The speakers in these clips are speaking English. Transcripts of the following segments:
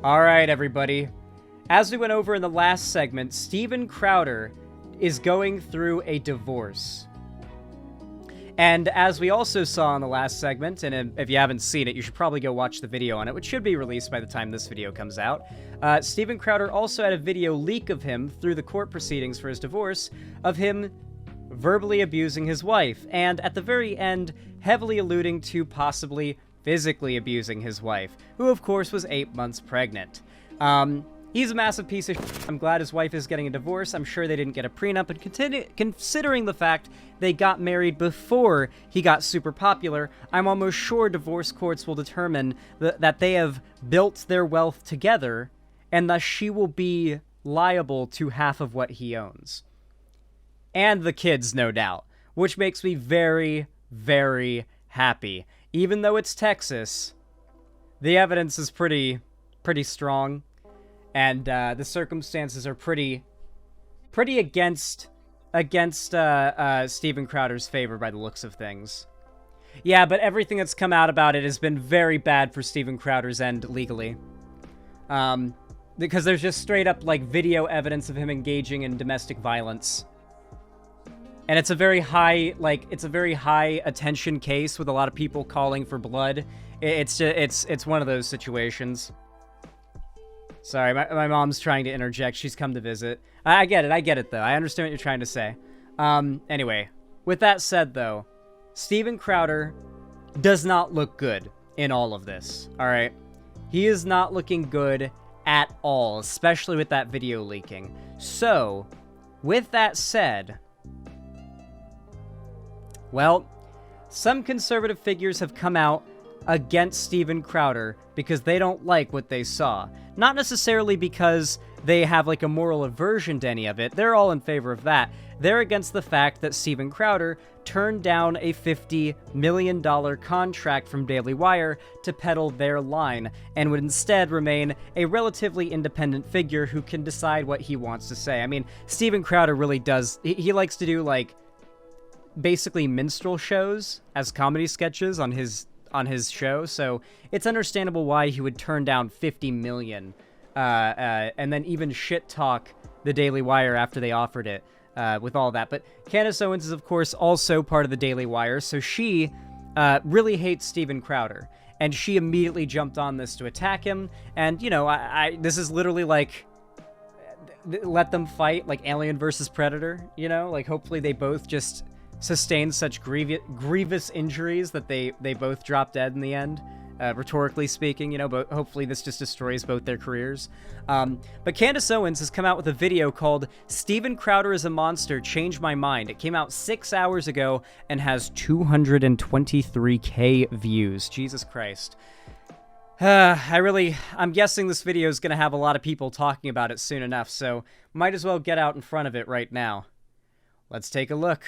Alright, everybody. As we went over in the last segment, Steven Crowder is going through a divorce. And as we also saw in the last segment, and if you haven't seen it, you should probably go watch the video on it, which should be released by the time this video comes out. Steven Crowder also had a video leak of him through the court proceedings for his divorce, of him verbally abusing his wife, and at the very end, heavily alluding to possibly physically abusing his wife, who of course was 8 months pregnant. He's a massive piece of shit. I'm glad his wife is getting a divorce. I'm sure they didn't get a prenup, and considering the fact they got married before he got super popular, I'm almost sure divorce courts will determine that they have built their wealth together, and thus she will be liable to half of what he owns. And the kids, no doubt, which makes me very, very happy. Even though it's Texas, the evidence is pretty strong, and the circumstances are pretty against Steven Crowder's favor by the looks of things. Yeah, but everything that's come out about it has been very bad for Steven Crowder's end legally. Because there's just straight up, like, video evidence of him engaging in domestic violence. And it's a very high, attention case with a lot of people calling for blood. It's one of those situations. Sorry, my mom's trying to interject. She's come to visit. I get it, though. I understand what you're trying to say. Anyway, with that said, though, Steven Crowder does not look good in all of this, alright? He is not looking good at all, especially with that video leaking. So, with that said, well, some conservative figures have come out against Steven Crowder because they don't like what they saw. Not necessarily because they have, like, a moral aversion to any of it. They're all in favor of that. They're against the fact that Steven Crowder turned down a $50 million contract from Daily Wire to peddle their line, and would instead remain a relatively independent figure who can decide what he wants to say. I mean, Steven Crowder really does... He likes to do, like, basically minstrel shows as comedy sketches on his show, so it's understandable why he would turn down $50 million, and then even shit talk the Daily Wire after they offered it, with all that. But Candace Owens is, of course, also part of the Daily Wire, so she really hates Steven Crowder, and she immediately jumped on this to attack him. And, you know, this is literally like, let them fight, like Alien versus Predator, you know? Like, hopefully they both just sustain such grievous injuries that they both drop dead in the end, rhetorically speaking, you know, but hopefully this just destroys both their careers. But Candace Owens has come out with a video called "Steven Crowder is a Monster, Changed My Mind." It came out 6 hours ago and has 223K views. Jesus Christ. I'm guessing this video is going to have a lot of people talking about it soon enough, so might as well get out in front of it right now. Let's take a look.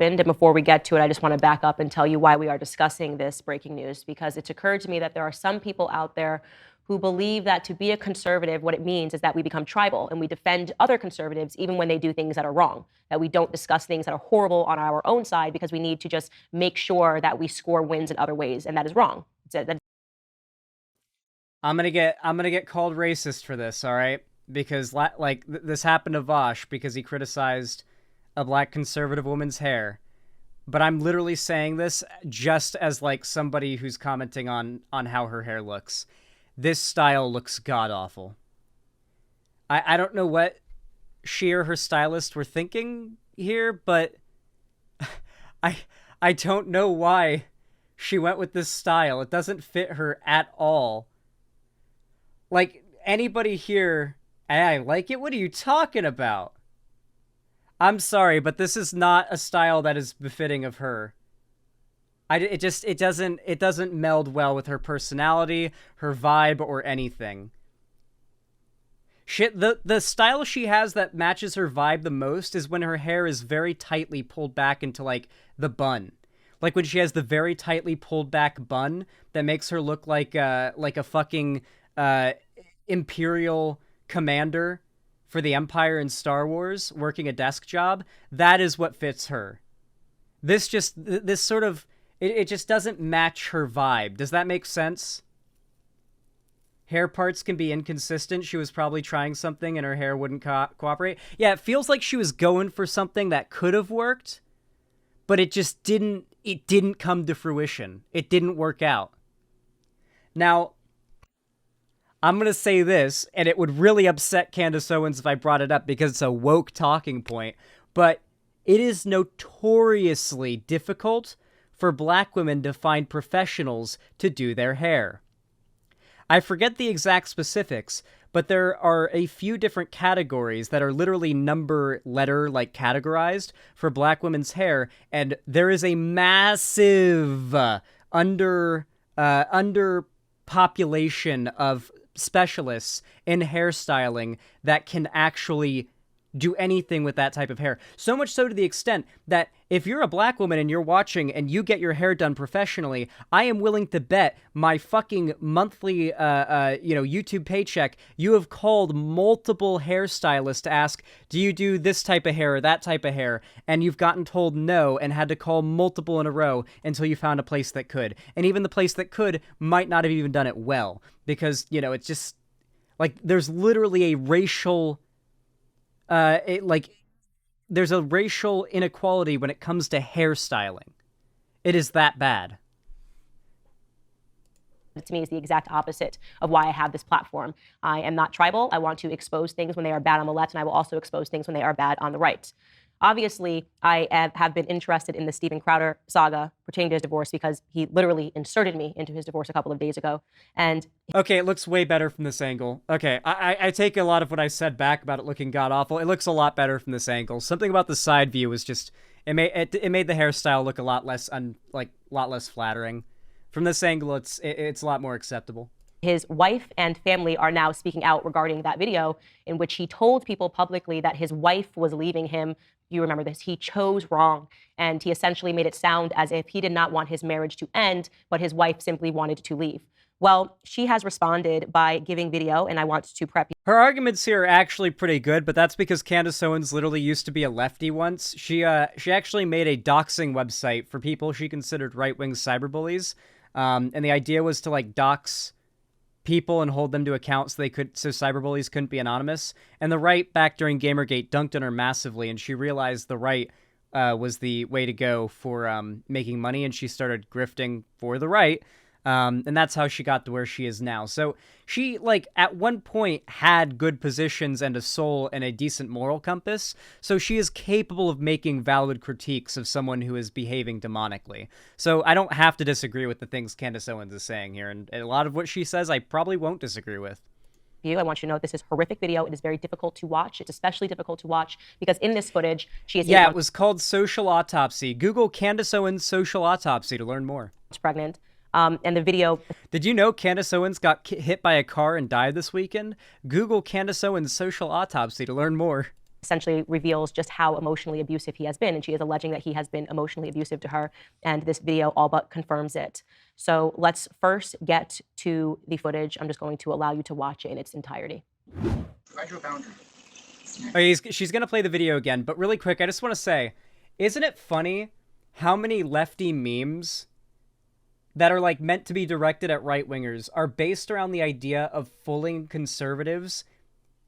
And before we get to it, I just want to back up and tell you why we are discussing this breaking news, because it's occurred to me that there are some people out there who believe that to be a conservative, what it means is that we become tribal and we defend other conservatives even when they do things that are wrong, that we don't discuss things that are horrible on our own side because we need to just make sure that we score wins in other ways, and that is wrong. I'm gonna get called racist for this, all right? Because this happened to Vosh because he criticized a black conservative woman's hair. But I'm literally saying this just as, like, somebody who's commenting on how her hair looks. This style looks god-awful. I don't know what she or her stylist were thinking here, but I don't know why she went with this style. It doesn't fit her at all. Like, anybody here, I like it? What are you talking about? I'm sorry, but this is not a style that is befitting of her. It doesn't meld well with her personality, her vibe, or anything. Shit, the style she has that matches her vibe the most is when her hair is very tightly pulled back into, like, the bun. Like when she has the very tightly pulled back bun that makes her look like a fucking Imperial commander for the Empire in Star Wars, working a desk job. That is what fits her. This just doesn't match her vibe. Does that make sense? hair parts can be inconsistent. She was probably trying something and her hair wouldn't cooperate. Yeah, it feels like she was going for something that could have worked, but it just didn't come to fruition. It didn't work out. Now, I'm going to say this, and it would really upset Candace Owens if I brought it up because it's a woke talking point, but it is notoriously difficult for black women to find professionals to do their hair. I forget the exact specifics, but there are a few different categories that are literally letter categorized for black women's hair, and there is a massive underpopulation of specialists in hairstyling that can actually do anything with that type of hair. So much so to the extent that if you're a black woman and you're watching and you get your hair done professionally, I am willing to bet my fucking monthly, YouTube paycheck, you have called multiple hairstylists to ask, do you do this type of hair or that type of hair? And you've gotten told no and had to call multiple in a row until you found a place that could. And even the place that could might not have even done it well because, it's just like there's literally a racial there's a racial inequality when it comes to hairstyling. It is that bad. To me, is the exact opposite of why I have this platform. I am not tribal. I want to expose things when they are bad on the left, and I will also expose things when they are bad on the right. Obviously, I have been interested in the Steven Crowder saga pertaining to his divorce because he literally inserted me into his divorce a couple of days ago. And okay, it looks way better from this angle. Okay, I take a lot of what I said back about it looking god-awful. It looks a lot better from this angle. Something about the side view was just... It made the hairstyle look a lot less flattering. From this angle, it's a lot more acceptable. His wife and family are now speaking out regarding that video in which he told people publicly that his wife was leaving him. You remember this. He chose wrong, and he essentially made it sound as if he did not want his marriage to end, but his wife simply wanted to leave. Well, she has responded by giving video, and I want to prep you. Her arguments here are actually pretty good, but that's because Candace Owens literally used to be a lefty once. She actually made a doxing website for people she considered right-wing cyberbullies, and the idea was to dox people and hold them to account so cyberbullies couldn't be anonymous. And the right back during Gamergate dunked on her massively, and she realized the right was the way to go for making money, and she started grifting for the right. And that's how she got to where she is now. So she, at one point had good positions and a soul and a decent moral compass. So she is capable of making valid critiques of someone who is behaving demonically. So I don't have to disagree with the things Candace Owens is saying here. And a lot of what she says, I probably won't disagree with. I want you to know this is horrific video. It is very difficult to watch. It's especially difficult to watch because in this footage, she is... Yeah, it was called Social Autopsy. Google Candace Owens Social Autopsy to learn more. Pregnant. And the video... Did you know Candace Owens got hit by a car and died this weekend? Google Candace Owens Social Autopsy to learn more. Essentially reveals just how emotionally abusive he has been, and she is alleging that he has been emotionally abusive to her, and this video all but confirms it. So let's first get to the footage. I'm just going to allow you to watch it in its entirety. I drew a boundary. Okay, she's going to play the video again, but really quick, I just want to say, isn't it funny how many lefty memes that are meant to be directed at right-wingers are based around the idea of fooling conservatives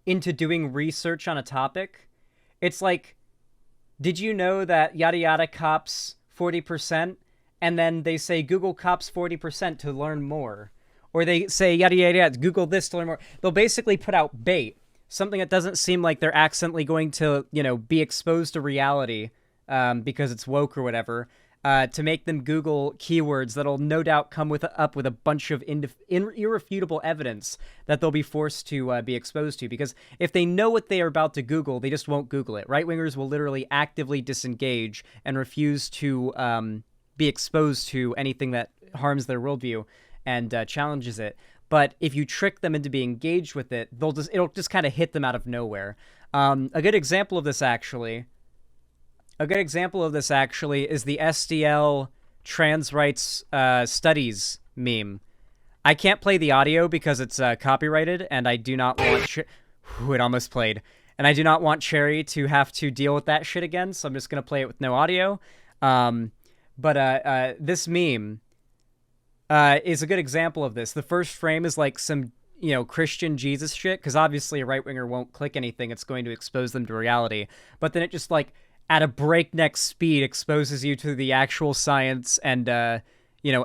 into doing research on a topic? It's like, did you know that yada yada cops 40%? And then they say Google cops 40% to learn more. Or they say yada yada yada, Google this to learn more. They'll basically put out bait, something that doesn't seem like they're accidentally going to, be exposed to reality because it's woke or whatever. To make them Google keywords that'll no doubt come up with a bunch of irrefutable evidence that they'll be forced to be exposed to. Because if they know what they are about to Google, they just won't Google it. Right-wingers will literally actively disengage and refuse to be exposed to anything that harms their worldview and challenges it. But if you trick them into being engaged with it, it'll just kind of hit them out of nowhere. A good example of this, actually... is the SDL trans rights studies meme. I can't play the audio because it's copyrighted, and I do not want... it almost played. And I do not want Cherry to have to deal with that shit again, so I'm just going to play it with no audio. But this meme is a good example of this. The first frame is some Christian Jesus shit, because obviously a right-winger won't click anything. It's going to expose them to reality. But then it just, like, at a breakneck speed exposes you to the actual science and,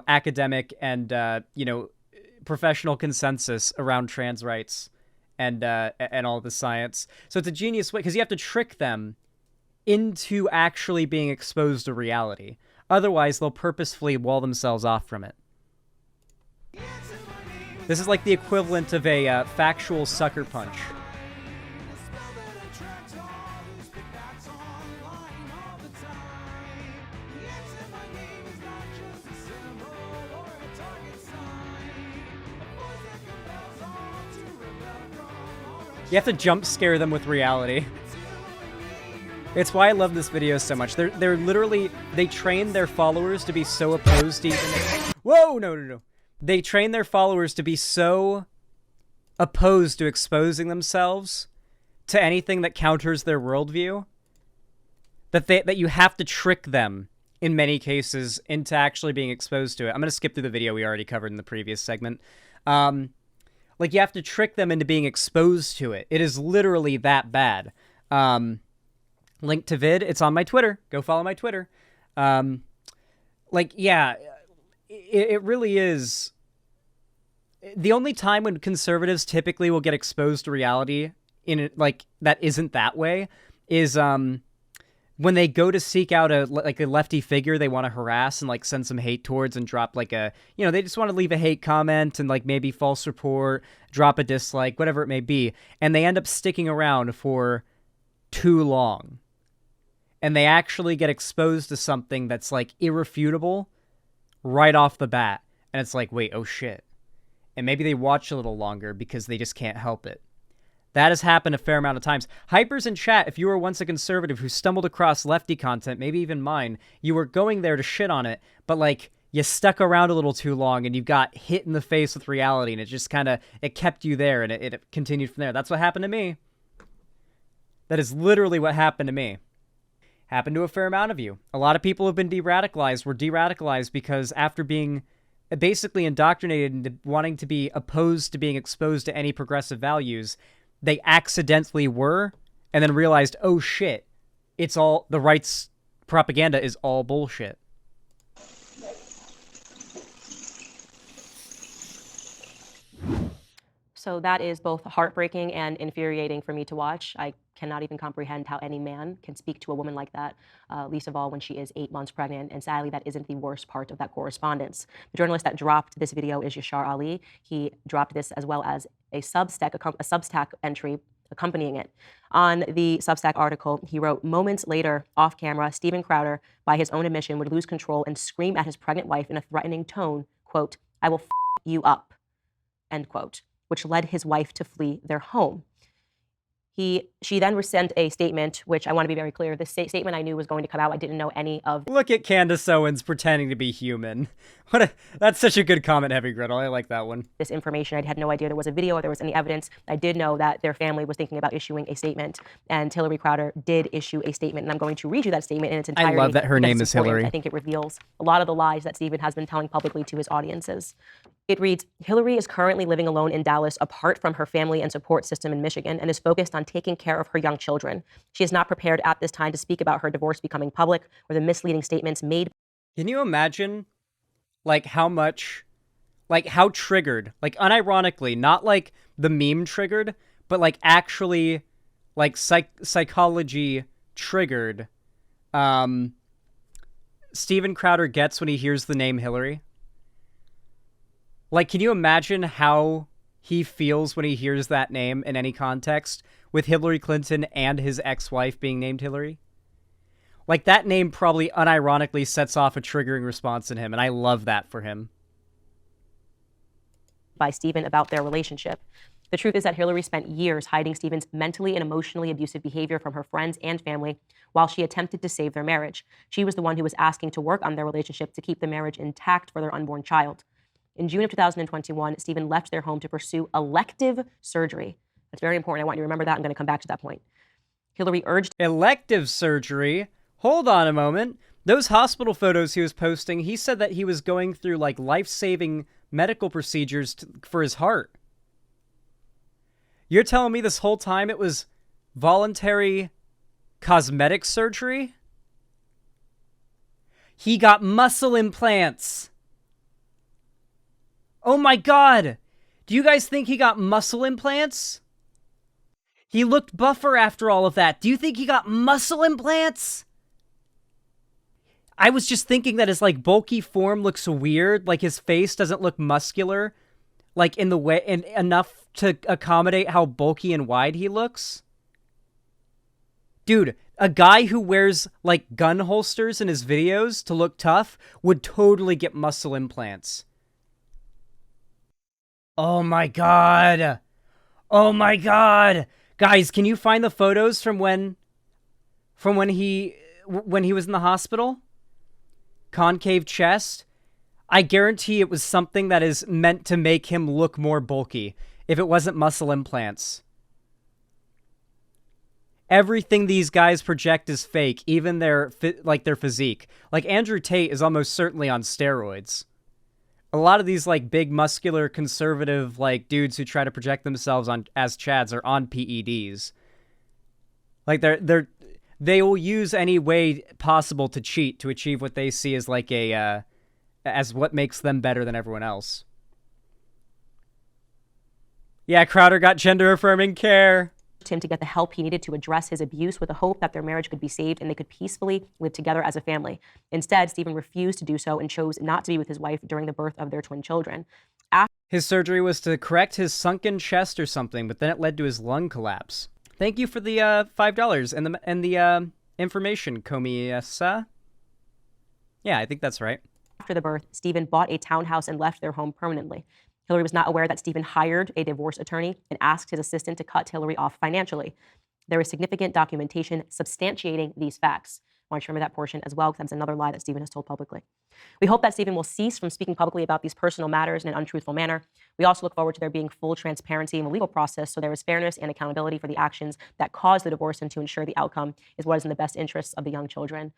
academic and, professional consensus around trans rights and all the science. So it's a genius way, because you have to trick them into actually being exposed to reality. Otherwise, they'll purposefully wall themselves off from it. This is like the equivalent of a factual sucker punch. You have to jump scare them with reality. It's why I love this video so much. They're literally, they train their followers to be so opposed to even... Whoa, no. They train their followers to be so opposed to exposing themselves to anything that counters their worldview that you have to trick them, in many cases, into actually being exposed to it. I'm going to skip through the video we already covered in the previous segment. Like, you have to trick them into being exposed to it. It is literally that bad. Link to vid, it's on my Twitter. Go follow my Twitter. It really is. The only time when conservatives typically will get exposed to reality in it, like, that isn't that way is when they go to seek out a lefty figure they want to harass and, like, send some hate towards and drop, like, they just want to leave a hate comment and, like, maybe false report, drop a dislike, whatever it may be, and they end up sticking around for too long. And they actually get exposed to something that's, like, irrefutable right off the bat. And it's like, wait, oh shit. And maybe they watch a little longer because they just can't help it. That has happened a fair amount of times. Hypers in chat, if you were once a conservative who stumbled across lefty content, maybe even mine, you were going there to shit on it, but, like, you stuck around a little too long and you got hit in the face with reality, and it just kind of, it kept you there, and it continued from there. That's what happened to me. That is literally what happened to me. Happened to a fair amount of you. A lot of people have been de-radicalized. Were de-radicalized because after being basically indoctrinated into wanting to be opposed to being exposed to any progressive values, they accidentally were, and then realized, oh shit, it's all, the right's propaganda is all bullshit. So that is both heartbreaking and infuriating for me to watch. I cannot even comprehend how any man can speak to a woman like that, least of all when she is 8 months pregnant. And sadly, that isn't the worst part of that correspondence. The journalist that dropped this video is Yashar Ali. He dropped this as well as a Substack entry accompanying it. On the Substack article, he wrote, moments later, off camera, Steven Crowder, by his own admission, would lose control and scream at his pregnant wife in a threatening tone, quote, "I will f you up," end quote, which led his wife to flee their home. She then sent a statement, which I want to be very clear, this statement I knew was going to come out. I didn't know any of... Look at Candace Owens pretending to be human. That's such a good comment, Heavy Griddle. I like that one. This information, I had no idea there was a video or there was any evidence. I did know that their family was thinking about issuing a statement, and Hillary Crowder did issue a statement, and I'm going to read you that statement in its entirety. I love that her name is Hillary. I think it reveals a lot of the lies that Steven has been telling publicly to his audiences. It reads, Hillary is currently living alone in Dallas apart from her family and support system in Michigan and is focused on taking care of her young children. She is not prepared at this time to speak about her divorce becoming public or the misleading statements made. Can you imagine, like, how triggered, like, unironically, not like the meme triggered, but like actually, like, psychology triggered, Steven Crowder gets when he hears the name Hillary? Like, can you imagine how he feels when he hears that name in any context, with Hillary Clinton and his ex-wife being named Hillary? Like, that name probably unironically sets off a triggering response in him, and I love that for him. By Steven about their relationship. The truth is that Hillary spent years hiding Steven's mentally and emotionally abusive behavior from her friends and family while she attempted to save their marriage. She was the one who was asking to work on their relationship to keep the marriage intact for their unborn child. In June of 2021, Steven left their home to pursue elective surgery. That's very important. I want you to remember that. I'm going to come back to that point. Hillary urged... Elective surgery? Hold on a moment. Those hospital photos he was posting, he said that he was going through, like, life-saving medical procedures for his heart. You're telling me this whole time it was voluntary cosmetic surgery? He got muscle implants. Oh my god! Do you guys think he got muscle implants? He looked buffer after all of that. Do you think he got muscle implants? I was just thinking that his, like, bulky form looks weird. Like, his face doesn't look muscular. Like, in the way, and enough to accommodate how bulky and wide he looks. Dude, a guy who wears, like, gun holsters in his videos to look tough would totally get muscle implants. Oh my god. Oh my god. Guys, can you find the photos from when he was in the hospital? Concave chest. I guarantee it was something that is meant to make him look more bulky, if it wasn't muscle implants. Everything these guys project is fake, even their physique. Like, Andrew Tate is almost certainly on steroids. A lot of these, like, big, muscular, conservative, like, dudes who try to project themselves as Chads are on PEDs. Like, they will use any way possible to cheat to achieve what they see as, like, as what makes them better than everyone else. Yeah, Crowder got gender-affirming care. Him to get the help he needed to address his abuse with the hope that their marriage could be saved and they could peacefully live together as a family. Instead, Stephen refused to do so and chose not to be with his wife during the birth of their twin children. His surgery was to correct his sunken chest or something, but then it led to his lung collapse. Thank you for the $5 and the information, Komiesa. Yeah, I think that's right. After the birth, Stephen bought a townhouse and left their home permanently. Hillary was not aware that Stephen hired a divorce attorney and asked his assistant to cut Hillary off financially. There is significant documentation substantiating these facts. I want you to remember that portion as well, because that's another lie that Stephen has told publicly. We hope that Stephen will cease from speaking publicly about these personal matters in an untruthful manner. We also look forward to there being full transparency in the legal process, so there is fairness and accountability for the actions that caused the divorce and to ensure the outcome is what is in the best interests of the young children.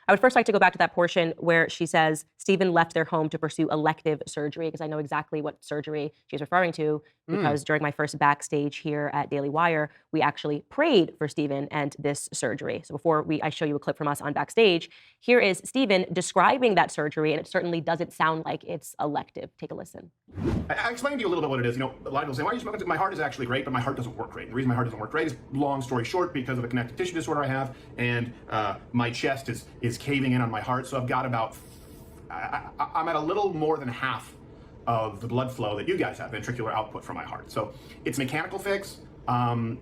I would first like to go back to that portion where she says Stephen left their home to pursue elective surgery, because I know exactly what surgery she's referring to, because during my first backstage here at Daily Wire, we actually prayed for Stephen and this surgery. So before I show you a clip from us on backstage, here is Stephen describing that surgery, and it certainly doesn't sound like it's elective. Take a listen. I explained to you a little bit what it is. You know, a lot of people say, why are you smoking? My heart is actually great, but my heart doesn't work great. And the reason my heart doesn't work great is, long story short, because of a connective tissue disorder I have, and my chest is caving in on my heart. So I've got about, I'm at a little more than half of the blood flow that you guys have, ventricular output from my heart. So it's a mechanical fix. And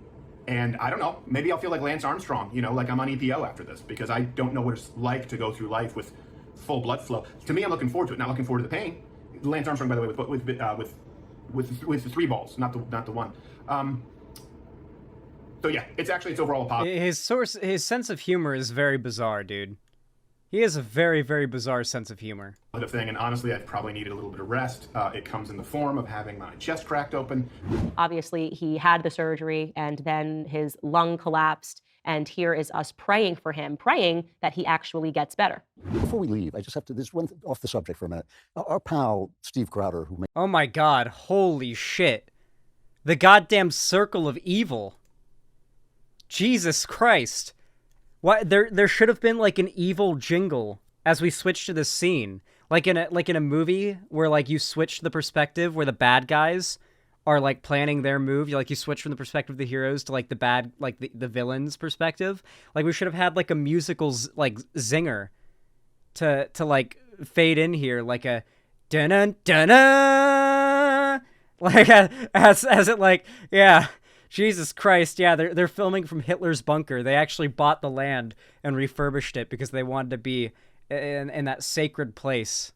I don't know, maybe I'll feel like Lance Armstrong, you know, like I'm on EPO after this, because I don't know what it's like to go through life with full blood flow. To me, I'm looking forward to it, not looking forward to the pain. Lance Armstrong, by the way, with the 3 balls, not the one. So yeah, it's overall a positive. His sense of humor is very bizarre, dude. He has a very, very bizarre sense of humor. Thing, and honestly, I probably needed a little bit of rest. It comes in the form of having my chest cracked open. Obviously, he had the surgery, and then his lung collapsed. And here is us praying for him, praying that he actually gets better. Before we leave, I just have to, this one off the subject for a minute. Our pal, Steve Crowder, who made... Oh my god, holy shit. The goddamn circle of evil. Jesus Christ. What, there should have been like an evil jingle as we switch to this scene. Like in a movie where like you switch the perspective where the bad guys are like planning their move. You switch from the perspective of the heroes to like the bad, like the villain's perspective. Like we should have had like a musical like zinger to like fade in here, like a dun dun dun, like as it like, yeah, Jesus Christ, yeah, they're filming from Hitler's bunker. They actually bought the land and refurbished it because they wanted to be in that sacred place.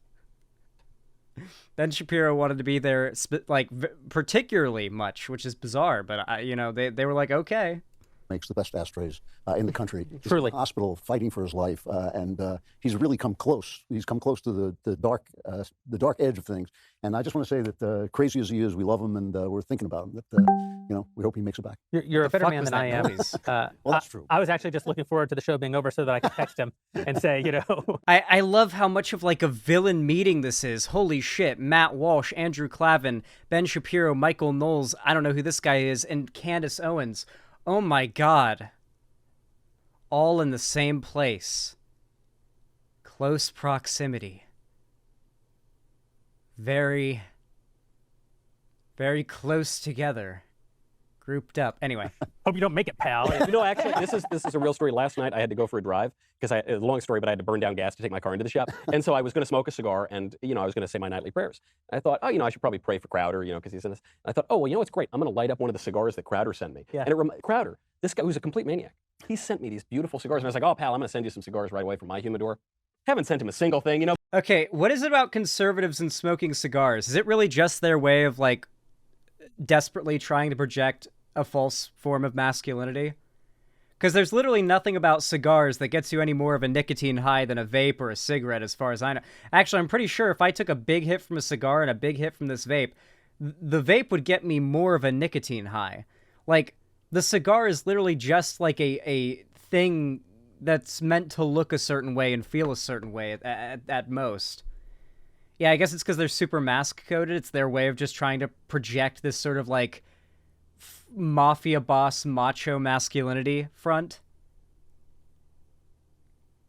Ben Shapiro wanted to be there, like, particularly much, which is bizarre, but, you know, they were like, okay. makes the best ashtrays in the country. He's in Truly. the hospital fighting for his life, and he's really come close. He's come close to the dark edge of things. And I just want to say that crazy as he is, we love him, and we're thinking about him. That we hope he makes it back. You're a better fuck man was than I that am. noise? Well, that's true. I was actually just looking forward to the show being over so that I could text him and say, I love how much of like a villain meeting this is. Holy shit. Matt Walsh, Andrew Clavin, Ben Shapiro, Michael Knowles, I don't know who this guy is, and Candace Owens. Oh my god. All in the same place. Close proximity. Very, very close together. Grouped up. Anyway. hope you don't make it, pal. Actually, this is a real story. Last night I had to go for a drive because it's a long story, but I had to burn down gas to take my car into the shop. And so I was going to smoke a cigar, and I was going to say my nightly prayers. And I thought, I should probably pray for Crowder, because he's in this. And I thought, it's great. I'm going to light up one of the cigars that Crowder sent me. Yeah. And Crowder, this guy who's a complete maniac, he sent me these beautiful cigars, and I was like, oh, pal, I'm going to send you some cigars right away from my humidor. Haven't sent him a single thing, Okay, what is it about conservatives and smoking cigars? Is it really just their way of, like, desperately trying to project a false form of masculinity? Because there's literally nothing about cigars that gets you any more of a nicotine high than a vape or a cigarette, as far as I know. Actually, I'm pretty sure if I took a big hit from a cigar and a big hit from this vape, the vape would get me more of a nicotine high. Like, the cigar is literally just like a thing that's meant to look a certain way and feel a certain way at most. Yeah, I guess it's because they're super mask-coded. It's their way of just trying to project this sort of, like, mafia boss macho masculinity front.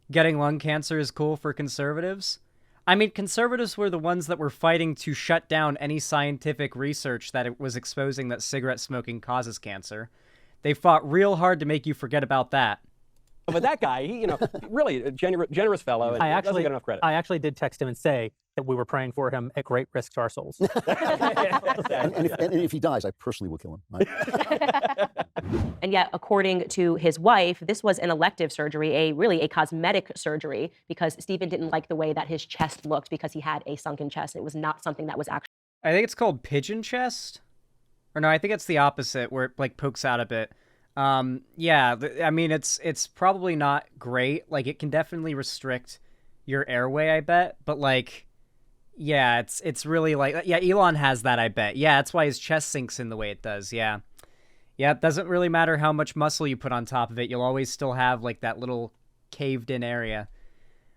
Getting lung cancer is cool for conservatives. I mean, conservatives were the ones that were fighting to shut down any scientific research that it was exposing that cigarette smoking causes cancer. They fought real hard to make you forget about that. But that guy, he, really a generous fellow, and doesn't get enough credit. I actually did text him and say that we were praying for him at great risk to our souls. And if he dies, I personally will kill him. And yet, according to his wife, this was an elective surgery, really a cosmetic surgery, because Stephen didn't like the way that his chest looked because he had a sunken chest. It was not something that was actually... I think it's called pigeon chest. Or no, I think it's the opposite, where it, like, pokes out a bit. Yeah, I mean, it's probably not great. Like, it can definitely restrict your airway, I bet. But, like, yeah, it's really like... Yeah, Elon has that, I bet. Yeah, that's why his chest sinks in the way it does, yeah. Yeah, it doesn't really matter how much muscle you put on top of it. You'll always still have, like, that little caved-in area.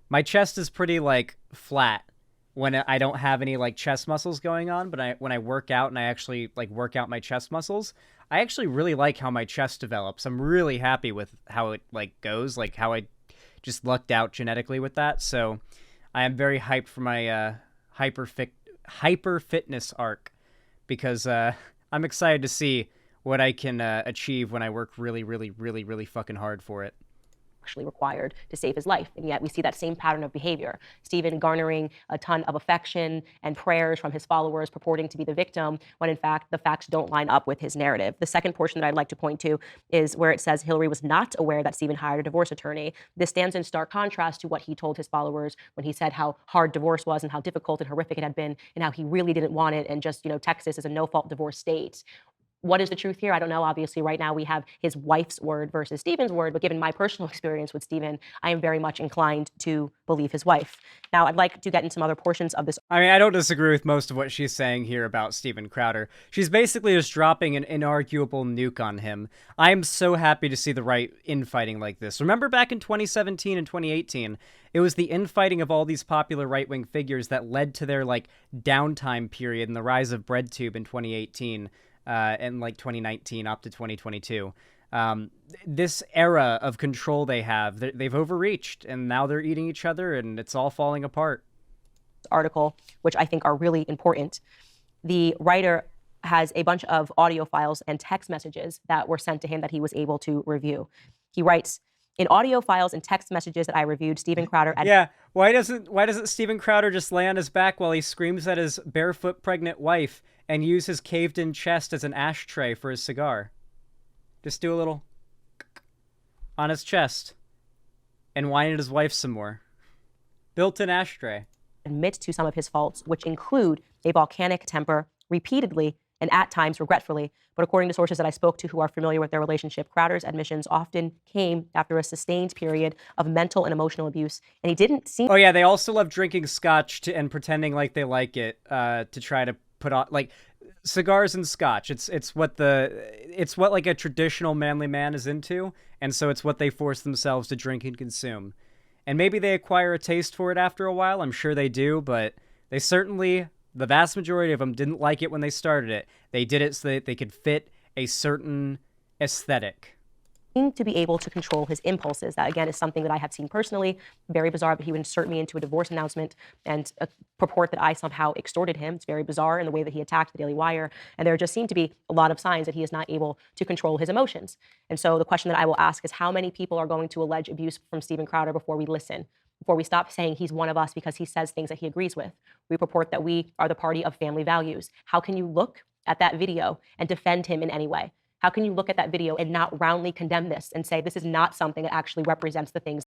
My chest is pretty, like, flat when I don't have any, like, chest muscles going on. But when I work out and I actually, like, work out my chest muscles, I actually really like how my chest develops. I'm really happy with how it, like, goes, like, how I just lucked out genetically with that. So I am very hyped for my hyper fitness arc, because I'm excited to see what I can achieve when I work really, really, really, really fucking hard for it. Actually required to save his life. And yet we see that same pattern of behavior. Stephen garnering a ton of affection and prayers from his followers purporting to be the victim, when in fact the facts don't line up with his narrative. The second portion that I'd like to point to is where it says Hillary was not aware that Stephen hired a divorce attorney. This stands in stark contrast to what he told his followers when he said how hard divorce was and how difficult and horrific it had been, and how he really didn't want it, and just, Texas is a no-fault divorce state. What is the truth here? I don't know. Obviously, right now we have his wife's word versus Stephen's word, but given my personal experience with Stephen, I am very much inclined to believe his wife. Now, I'd like to get into some other portions of this. I mean, I don't disagree with most of what she's saying here about Stephen Crowder. She's basically just dropping an inarguable nuke on him. I am so happy to see the right infighting like this. Remember back in 2017 and 2018, it was the infighting of all these popular right-wing figures that led to their, like, downtime period and the rise of BreadTube in 2018. And like 2019 up to 2022. This era of control they have, they've overreached, and now they're eating each other, and it's all falling apart. Article, which I think are really important. The writer has a bunch of audio files and text messages that were sent to him that he was able to review. He writes, in audio files and text messages that I reviewed, Stephen Crowder... Yeah, why doesn't Stephen Crowder just lay on his back while he screams at his barefoot pregnant wife and use his caved-in chest as an ashtray for his cigar? Just do a little on his chest and whine at his wife some more. Built-in ashtray. Admits to some of his faults, which include a volcanic temper, repeatedly and at times regretfully. But according to sources that I spoke to who are familiar with their relationship, Crowder's admissions often came after a sustained period of mental and emotional abuse, and he didn't seem. Oh yeah, they also love drinking scotch and pretending like they like it to try to put on like cigars and scotch. It's what like a traditional manly man is into, and so it's what they force themselves to drink and consume. And maybe they acquire a taste for it after a while. I'm sure they do, but they certainly, the vast majority of them, didn't like it when they started it. They did it so that they could fit a certain aesthetic. To be able to control his impulses. That, again, is something that I have seen personally. Very bizarre, but he would insert me into a divorce announcement and purport that I somehow extorted him. It's very bizarre in the way that he attacked the Daily Wire. And there just seem to be a lot of signs that he is not able to control his emotions. And so the question that I will ask is, how many people are going to allege abuse from Steven Crowder before we listen? Before we stop saying he's one of us because he says things that he agrees with? We purport that we are the party of family values. How can you look at that video and defend him in any way? How can you look at that video and not roundly condemn this and say this is not something that actually represents the things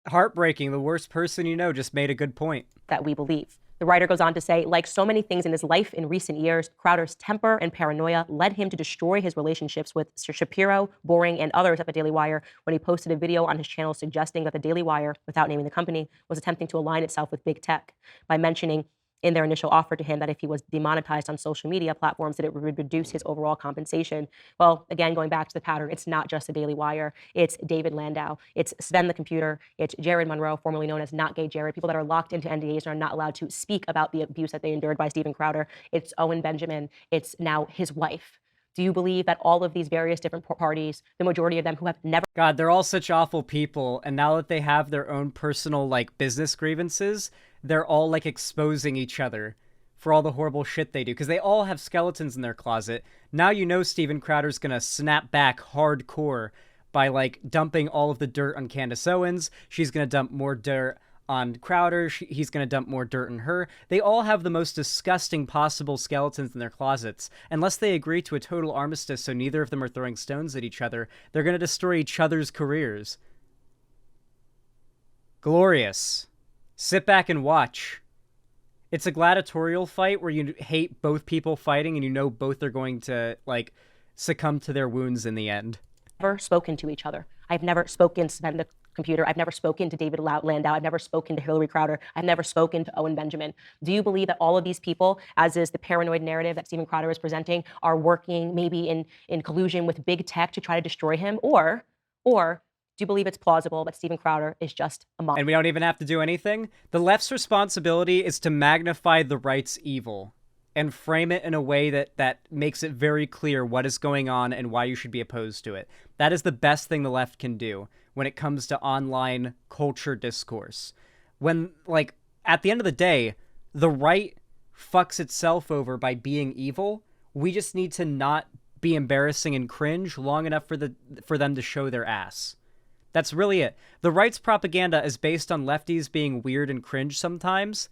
Heartbreaking. The worst person you know just made a good point. that we believe? The writer goes on to say, like so many things in his life in recent years, Crowder's temper and paranoia led him to destroy his relationships with Shapiro, Boring, and others at the Daily Wire when he posted a video on his channel suggesting that the Daily Wire, without naming the company, was attempting to align itself with big tech by mentioning in their initial offer to him that if he was demonetized on social media platforms, that it would reduce his overall compensation. Well, again, going back to the pattern, it's not just the Daily Wire. It's David Landau. It's Sven the Computer. It's Jared Monroe, formerly known as Not Gay Jared, people that are locked into NDAs and are not allowed to speak about the abuse that they endured by Steven Crowder. It's Owen Benjamin. It's now his wife. Do you believe that all of these various different parties, the majority of them who have never... God, they're all such awful people, and now that they have their own personal, like, business grievances, they're all, like, exposing each other for all the horrible shit they do, because they all have skeletons in their closet. Now you know Steven Crowder's gonna snap back hardcore by, like, dumping all of the dirt on Candace Owens. She's gonna dump more dirt on Crowder. He's going to dump more dirt on her. They all have the most disgusting possible skeletons in their closets. Unless they agree to a total armistice so neither of them are throwing stones at each other, they're going to destroy each other's careers. Glorious. Sit back and watch. It's a gladiatorial fight where you hate both people fighting and you know both are going to, like, succumb to their wounds in the end. Never spoken to each other. I've never spoken to Sven the Computer. I've never spoken to David Landau. I've never spoken to Hillary Crowder. I've never spoken to Owen Benjamin. Do you believe that all of these people, as is the paranoid narrative that Steven Crowder is presenting, are working maybe in collusion with big tech to try to destroy him? Or do you believe it's plausible that Steven Crowder is just a monster? And we don't even have to do anything? The left's responsibility is to magnify the right's evil and frame it in a way that makes it very clear what is going on and why you should be opposed to it. That is the best thing the left can do when it comes to online culture discourse. When, like, at the end of the day, the right fucks itself over by being evil, we just need to not be embarrassing and cringe long enough for them to show their ass. That's really it. The right's propaganda is based on lefties being weird and cringe sometimes,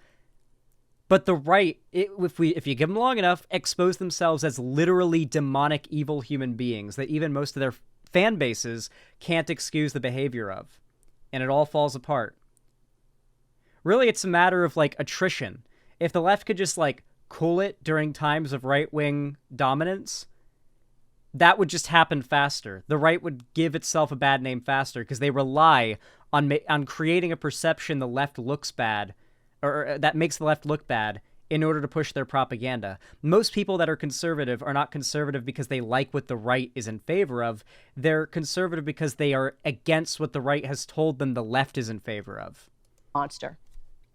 but the right, if you give them long enough, expose themselves as literally demonic, evil human beings that even most of their fan bases can't excuse the behavior of. And it all falls apart. Really, it's a matter of, like, attrition. If the left could just, like, cool it during times of right-wing dominance, that would just happen faster. The right would give itself a bad name faster because they rely on creating a perception the left looks bad, or that makes the left look bad, in order to push their propaganda. Most people that are conservative are not conservative because they like what the right is in favor of. They're conservative because they are against what the right has told them the left is in favor of. Monster.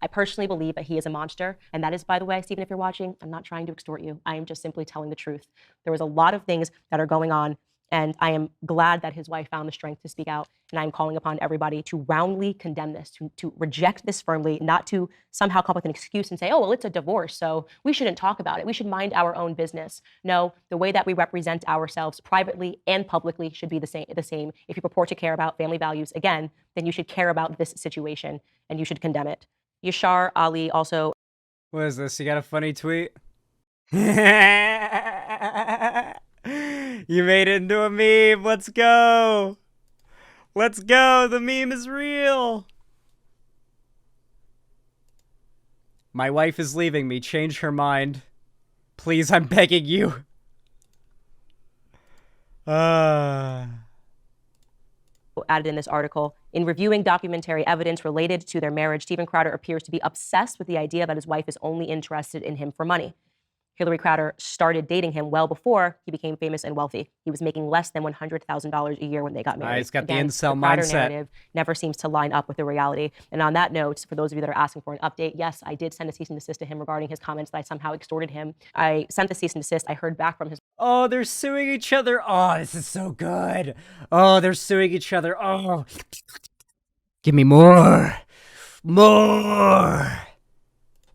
I personally believe that he is a monster. And that is, by the way, Stephen, if you're watching, I'm not trying to extort you. I am just simply telling the truth. There was a lot of things that are going on, and I am glad that his wife found the strength to speak out. And I'm calling upon everybody to roundly condemn this, to reject this firmly, not to somehow come up with an excuse and say, oh, well, it's a divorce, so we shouldn't talk about it. We should mind our own business. No, the way that we represent ourselves privately and publicly should be the same. If you purport to care about family values, again, then you should care about this situation and you should condemn it. Yashar Ali also... What is this? You got a funny tweet? You made it into a meme. Let's go. Let's go. The meme is real. My wife is leaving me. Change her mind. Please, I'm begging you. Added in this article, in reviewing documentary evidence related to their marriage, Steven Crowder appears to be obsessed with the idea that his wife is only interested in him for money. Hillary Crowder started dating him well before he became famous and wealthy. He was making less than $100,000 a year when they got married. He's got Again, the incel Crowder mindset. narrative never seems to line up with the reality. And on that note, for those of you that are asking for an update, yes, I did send a cease and desist to him regarding his comments that I somehow extorted him. I sent the cease and desist. I heard back from his Oh, they're suing each other. Oh, this is so good. Oh, they're suing each other. Oh. Give me more. More.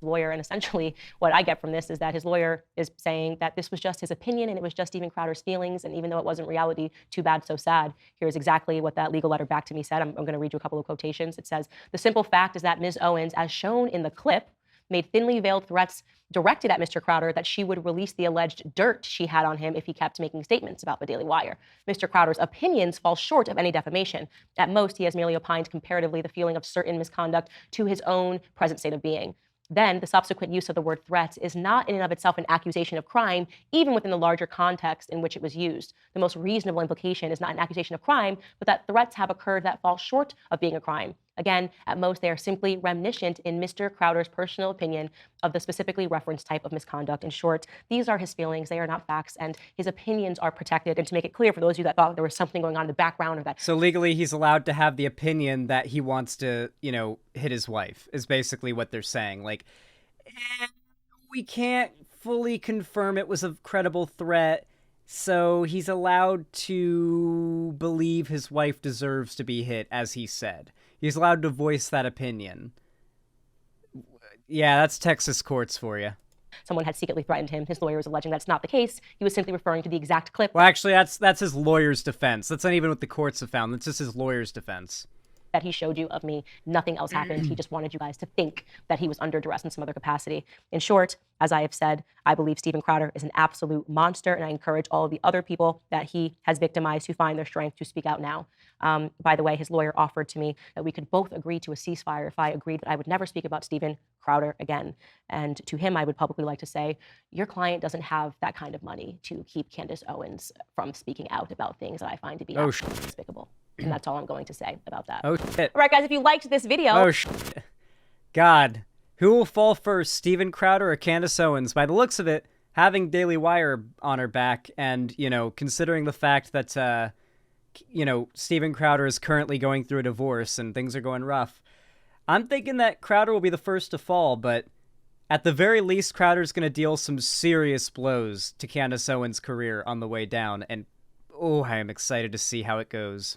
lawyer, and essentially what I get from this is that his lawyer is saying that this was just his opinion and it was just Steven Crowder's feelings, and even though it wasn't reality, too bad, so sad. Here's exactly what that legal letter back to me said. I'm going to read you a couple of quotations. It says, "The simple fact is that Ms. Owens, as shown in the clip, made thinly veiled threats directed at Mr. Crowder that she would release the alleged dirt she had on him if he kept making statements about the Daily Wire. Mr. Crowder's opinions fall short of any defamation. At most, he has merely opined comparatively the feeling of certain misconduct to his own present state of being. Then, the subsequent use of the word threats is not in and of itself an accusation of crime, even within the larger context in which it was used. The most reasonable implication is not an accusation of crime, but that threats have occurred that fall short of being a crime. Again, at most, they are simply reminiscent in Mr. Crowder's personal opinion of the specifically referenced type of misconduct. In short, these are his feelings, they are not facts, and his opinions are protected." And to make it clear for those of you that thought there was something going on in the background or that... So legally, he's allowed to have the opinion that he wants to, hit his wife, is basically what they're saying. Like, we can't fully confirm it was a credible threat, so he's allowed to believe his wife deserves to be hit, as he said. He's allowed to voice that opinion. Yeah, that's Texas courts for you. Someone had secretly threatened him. His lawyer was alleging that's not the case. He was simply referring to the exact clip. Well, actually, that's his lawyer's defense. That's not even what the courts have found. That's just his lawyer's defense. That he showed you of me. Nothing else happened. He just wanted you guys to think that he was under duress in some other capacity. In short, as I have said, I believe Steven Crowder is an absolute monster, and I encourage all of the other people that he has victimized to find their strength to speak out now. By the way, his lawyer offered to me that we could both agree to a ceasefire if I agreed that I would never speak about Steven Crowder again. And to him, I would publicly like to say, your client doesn't have that kind of money to keep Candace Owens from speaking out about things that I find to be absolutely despicable. And that's all I'm going to say about that. Oh, shit. All right, guys, if you liked this video... Oh, shit. God. Who will fall first, Steven Crowder or Candace Owens? By the looks of it, having Daily Wire on her back and, considering the fact that, Steven Crowder is currently going through a divorce and things are going rough, I'm thinking that Crowder will be the first to fall, but at the very least, Crowder's going to deal some serious blows to Candace Owens' career on the way down, and, oh, I am excited to see how it goes.